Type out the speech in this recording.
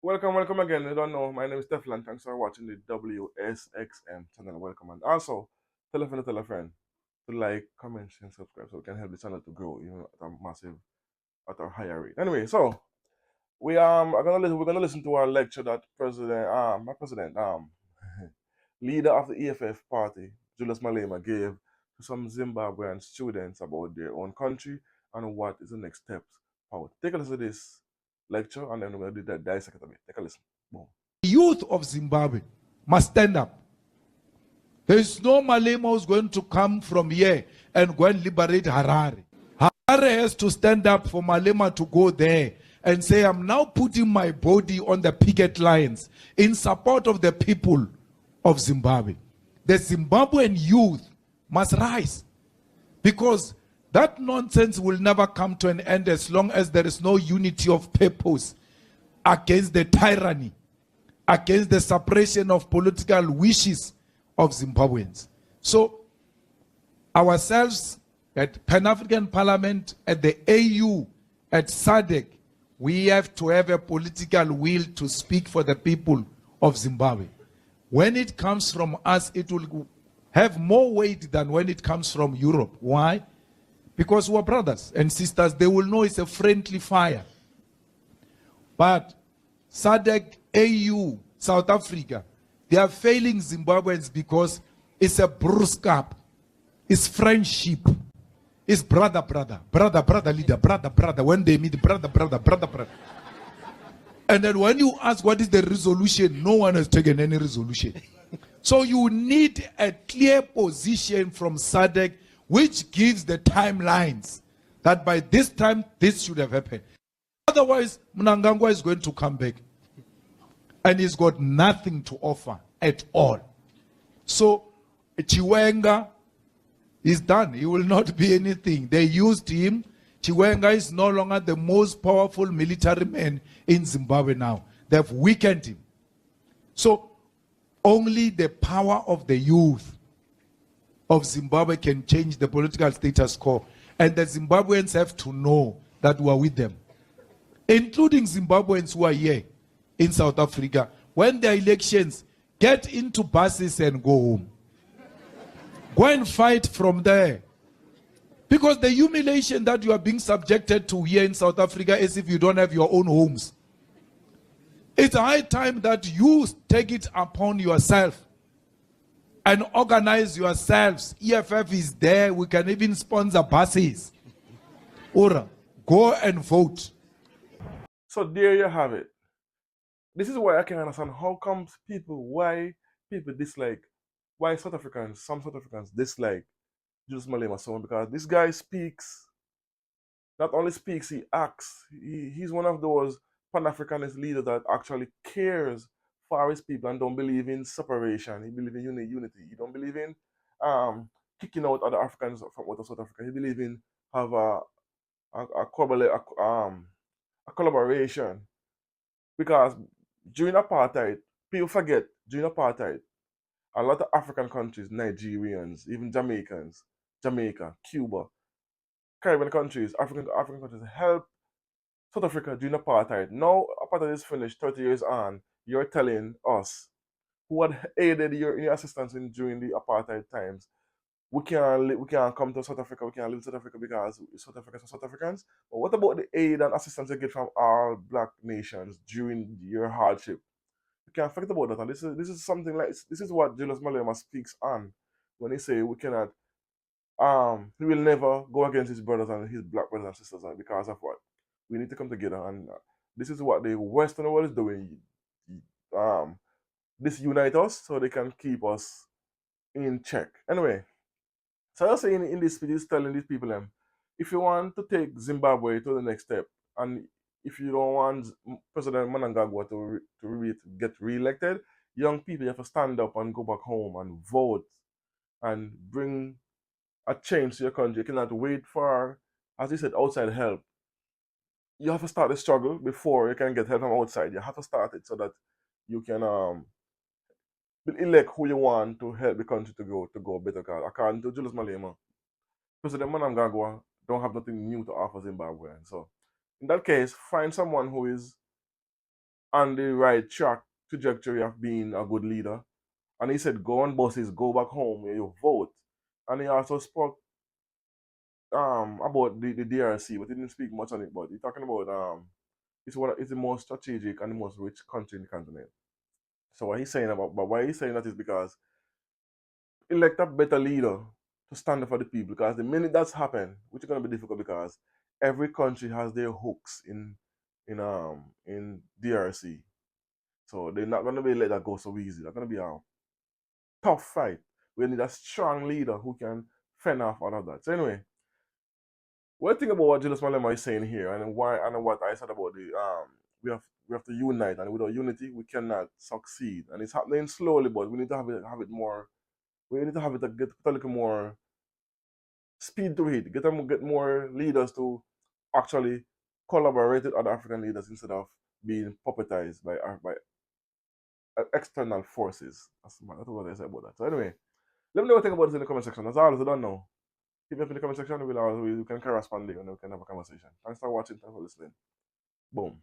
Welcome again. You don't know, my name is Teflon. Thanks for watching the WSXM channel. Welcome. And also, tell a friend to like, comment, and subscribe so we can help the channel to grow, at a massive, at a higher rate. Anyway, so we're gonna listen to our lecture that not president, leader of the EFF party, Julius Malema, gave to some Zimbabwean students about their own country and what is the next steps forward. Take a listen to this lecture and then we're gonna do that dissect a bit. Take a listen. Boom. The youth of Zimbabwe must stand up. There is no Malema who's going to come from here and go and liberate Harare. Harare has to stand up for Malema to go there and say, I'm now putting my body on the picket lines in support of the people of Zimbabwe. The Zimbabwean youth must rise, because that nonsense will never come to an end as long as there is no unity of purpose against the tyranny, against the suppression of political wishes of Zimbabweans. So, ourselves at Pan-African Parliament, at the AU, at SADC, we have to have a political will to speak for the people of Zimbabwe. When it comes from us, it will have more weight than when it comes from Europe. Why? Because we're brothers and sisters. They will know it's a friendly fire. But SADC, AU, South Africa, they are failing Zimbabweans because it's a bruise-up. It's friendship. It's brother, leader, brother. When they meet, brother. And then when you ask what is the resolution, no one has taken any resolution. So you need a clear position from SADC which gives the timelines that by this time this should have happened. Otherwise, Mnangagwa is going to come back and he's got nothing to offer at all. So Chiwenga is done. He will not be anything. They used him. Chiwenga is no longer the most powerful military man in Zimbabwe now. They've weakened him. So only the power of the youth of Zimbabwe can change the political status quo. And the Zimbabweans have to know that we are with them, including Zimbabweans who are here in South Africa. When there are elections, get into buses and go home. Go and fight from there. Because the humiliation that you are being subjected to here in South Africa is if you don't have your own homes. It's high time that you take it upon yourself and organize yourselves. EFF is there. We can even sponsor buses. Or go and vote. So there you have it. This is why I can understand why people dislike, why some South Africans dislike Julius Malema so much, because this guy speaks, not only speaks, he acts. He's one of those Pan-Africanist leaders that actually cares for his people and don't believe in separation. He believes in unity. He don't believe in kicking out other Africans from out of South Africa. He believes in have a collaboration. Because during apartheid, people forget, during apartheid, a lot of African countries, Nigerians, even Jamaicans, Jamaica, Cuba, Caribbean countries, African countries helped South Africa during apartheid. Now apartheid is finished, 30 years on, you're telling us who had aided your assistance during the apartheid times, we can't come to South Africa, we can't live in South Africa because South Africans are South Africans. But what about the aid and assistance you get from all black nations during your hardship? You can't forget about that. And this is something like, this is what Julius Malema speaks on when he say we cannot he will never go against his brothers and his black brothers and sisters because of what? We need to come together, and this is what the Western world is doing. This unite us so they can keep us in check. Anyway, so I was saying in this video, telling these people, if you want to take Zimbabwe to the next step, and if you don't want President Mnangagwa to get re-elected, young people, you have to stand up and go back home and vote and bring a change to your country. You cannot wait for, as you said, outside help. You have to start the struggle before you can get help from outside. You have to start it so that you can elect who you want to help the country to go better. According to Julius Malema, President Mnangagwa don't have nothing new to offer Zimbabwe. So in that case, find someone who is on the right track trajectory of being a good leader. And he said, go on buses, go back home, you vote. And he also spoke about the DRC, but he didn't speak much on it. But he's talking about it's the most strategic and the most rich country in the continent. So what he's saying about, but why he's saying that is because elect a better leader to stand up for the people. Because the minute that's happened, which is going to be difficult because every country has their hooks in DRC. So they're not going to be let that go so easy. They're going to be a tough fight. We need a strong leader who can fend off all of that. So anyway, one thing about what Julius Malema is saying here, and why and what I said about the we have to unite, and without unity we cannot succeed. And it's happening slowly, but we need to have it more. We need to have it get a little more speed to it. Get more leaders to actually collaborate with other African leaders instead of being puppetized by external forces. That's what I say about that. So anyway, let me know what you think about this in the comment section. As always, I don't know. Keep me up in the comment section. We can correspond there and we can have a conversation. Thanks for watching. Thanks for listening. Boom.